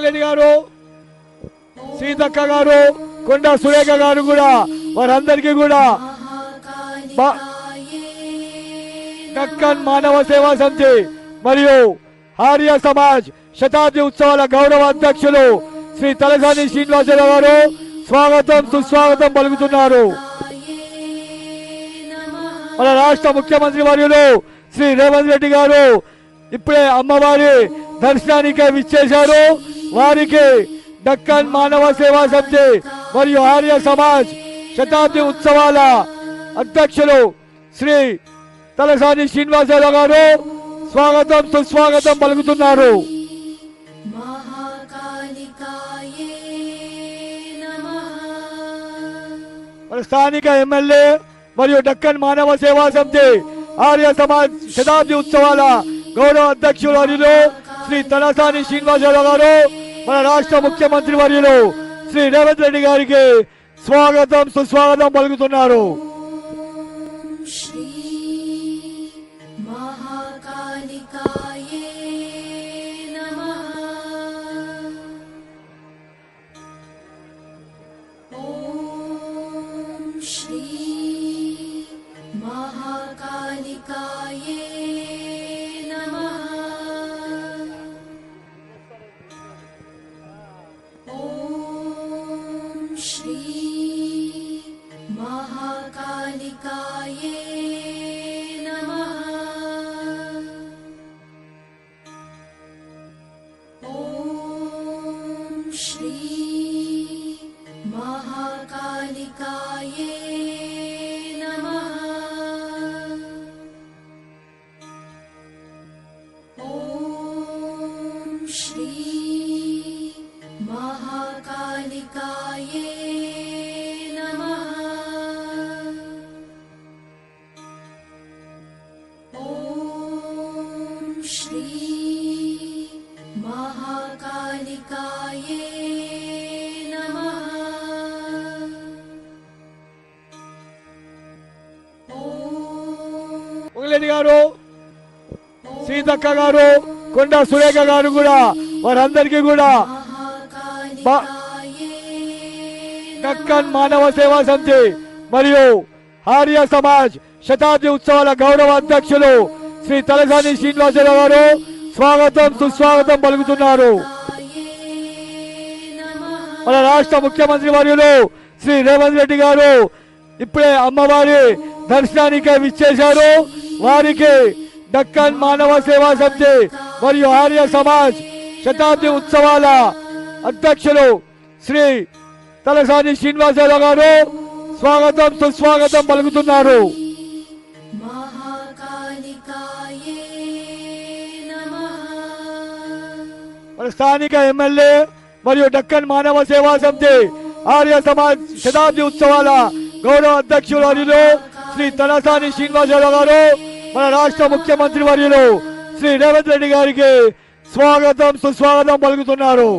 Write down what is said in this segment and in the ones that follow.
పొంగిరెడ్డి గారు, సీతక్క గారు, కొండ సురేఖ గారు కూడా వారందరికీ కూడా దక్కన్ మానవ సేవా సమితి మరియు ఆర్య సమాజ్ శతాబ్ది ఉత్సవాల గౌరవ అధ్యక్షులు శ్రీ తలసాని శ్రీనివాసరావు గారు స్వాగతం సుస్వాగతం పలుకుతున్నారు. మన రాష్ట్ర ముఖ్యమంత్రి వర్యులు శ్రీ రేవంత్ రెడ్డి గారు ఇప్పుడే అమ్మవారి దర్శనానికి విచ్చేశారు. వారికి దక్కన్ మానవ సేవా సమితి మరియు ఆర్య సమాజ్ శతాబ్ది ఉత్సవాల అధ్యక్షులు శ్రీ తలసాని శ్రీనివాసరావు గారు స్వాగతం సుస్వాగతం పలుకుతున్నారు. మన స్థానిక ఎమ్మెల్యే మరియు దక్కన్ మానవ సేవా సమితి ఆర్య సమాజ్ శతాబ్ది ఉత్సవాల గౌరవ అధ్యక్షులు వర్యులు శ్రీ తలసాని శ్రీనివాసరావు గారు మన రాష్ట్ర ముఖ్యమంత్రి వర్యులు శ్రీ రేవంత్ రెడ్డి గారికి స్వాగతం సుస్వాగతం పలుకుతున్నారు. పొంగిరెడ్డి గారు, సీతక్క గారు, కొండ సురేఖ గారు కూడా వారందరికీ కూడా దక్కన్ మానవ సేవా సమితి మరియు ఆర్య సమాజ్ శతాబ్ది ఉత్సవాల గౌరవ అధ్యక్షులు శ్రీ తలసాని శ్రీనివాసరావు గారు స్వాగతం సుస్వాగతం పలుకుతున్నారు. మన రాష్ట్ర ముఖ్యమంత్రి వర్యులు శ్రీ రేవంత్ రెడ్డి గారు ఇప్పుడే అమ్మవారి దర్శనానికి విచ్చేశారు. వారికి దక్కన్ మానవ సేవా సమితి మరియు ఆర్య సమాజ్ శతాబ్ది ఉత్సవాల అధ్యక్షులు శ్రీ తలసాని శ్రీనివాసరావు గారు స్వాగతం సుస్వాగతం పలుకుతున్నారు. మన స్థానిక ఎమ్మెల్యే మరియు దక్కన్ మానవ సేవా సమితి ఆర్య సమాజ్ శతాబ్ది ఉత్సవాల గౌరవ అధ్యక్షులు వర్యులు శ్రీ తలసాని శ్రీనివాసరావు గారు మన రాష్ట్ర ముఖ్యమంత్రి వర్యులు శ్రీ రేవంత్ రెడ్డి గారికి స్వాగతం సుస్వాగతం పలుకుతున్నారు.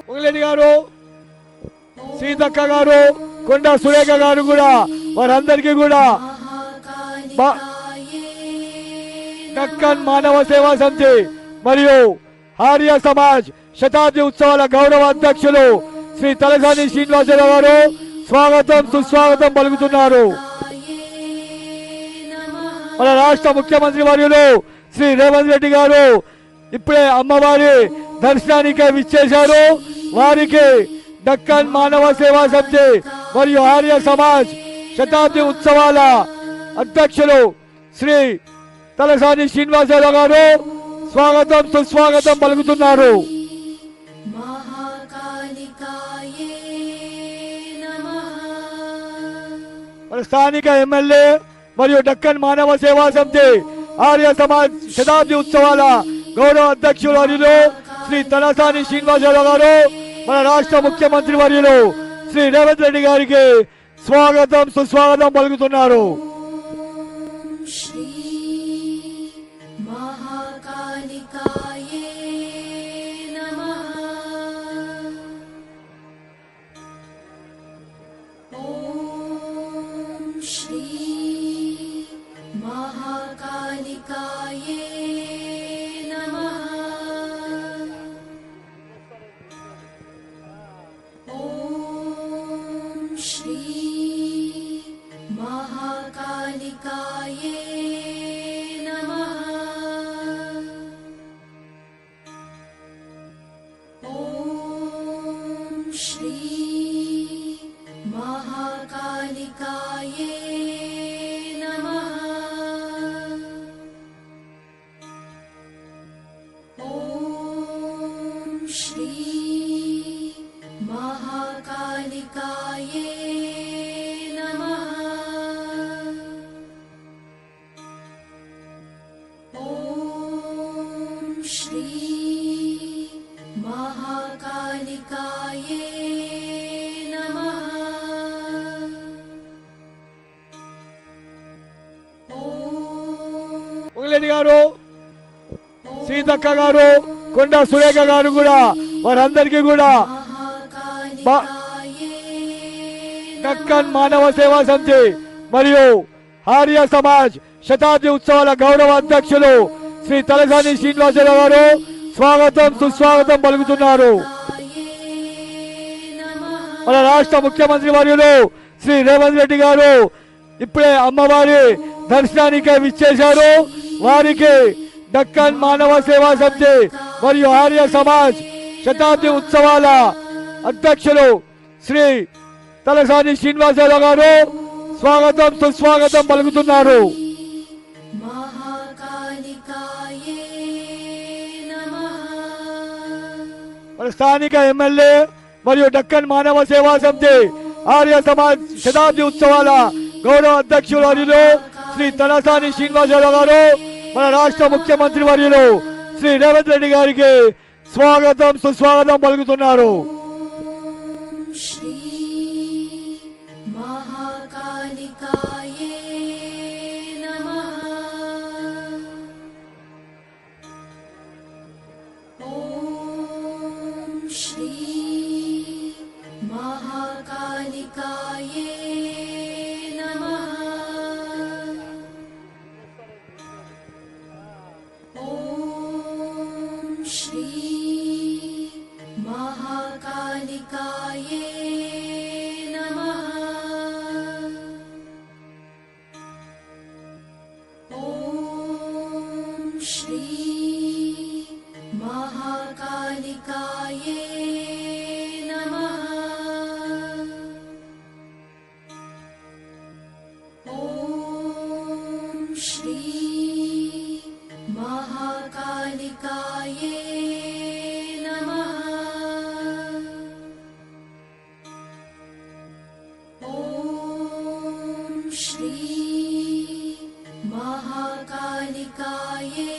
పొంగిరెడ్డి గారు, సీతక్క గారు, కొండ సురేఖ గారు కూడా వారందరికీ కూడా దక్కన్ మానవ సేవా సమితి మరియు ఆర్య సమాజ్ శతాబ్ది ఉత్సవాల గౌరవ అధ్యక్షులు శ్రీ తలసాని శ్రీనివాసరావు గారు స్వాగతం సుస్వాగతం పలుకుతున్నారు. మన రాష్ట్ర ముఖ్యమంత్రి వర్యులు శ్రీ రేవంత్ రెడ్డి గారు ఇప్పుడే అమ్మవారి దర్శనానికి విచ్చేశారు. వారికి దక్కన్ మానవ సేవా సమితి మరియు ఆర్య సమాజ్ శతాబ్ది ఉత్సవాల అధ్యక్షులు శ్రీ తలసాని శ్రీనివాసరావు గారు స్వాగతం సుస్వాగతం పలుకుతున్నారు. మన స్థానిక ఎమ్మెల్యే మరియు దక్కన్ మానవ సేవా సమితి ఆర్య సమాజ్ శతాబ్ది ఉత్సవాల గౌరవ అధ్యక్షులు వర్యులు శ్రీ తలసాని శ్రీనివాసరావు గారు మన రాష్ట్ర ముఖ్యమంత్రి వర్యులు శ్రీ రేవంత్ రెడ్డి గారికి స్వాగతం సుస్వాగతం పలుకుతున్నారు. రెడ్డి గారు, సీతక్క గారు, కొండ సురేఖ గారు కూడా వారందరికీ కూడా దక్కన్ మానవ సేవా సమితి మరియు ఆర్య సమాజ్ శతాబ్ది ఉత్సవాల గౌరవ అధ్యక్షులు శ్రీ తలసాని శ్రీనివాసరావు గారు స్వాగతం సుస్వాగతం పలుకుతున్నారు. మన రాష్ట్ర ముఖ్యమంత్రి వర్యులు శ్రీ రేవంత్ రెడ్డి గారు ఇప్పుడే అమ్మవారి దర్శనానికి విచ్చేశారు. వారికి దక్కన్ మానవ సేవా సమితి మరియు ఆర్య సమాజ్ శతాబ్ది ఉత్సవాల అధ్యక్షులు శ్రీ తలసాని శ్రీనివాసరావు గారు స్వాగతం సుస్వాగతం పలుకుతున్నారు. మన స్థానిక ఎమ్మెల్యే మరియు దక్కన్ మానవ సేవా సమితి ఆర్య సమాజ్ శతాబ్ది ఉత్సవాల గౌరవ అధ్యక్షులు వర్యులు శ్రీ తలసాని శ్రీనివాసరావు గారు మన రాష్ట్ర ముఖ్యమంత్రి వర్యులు శ్రీ రేవంత్ రెడ్డి గారికి స్వాగతం సుస్వాగతం పలుకుతున్నారు. महाकालिकाये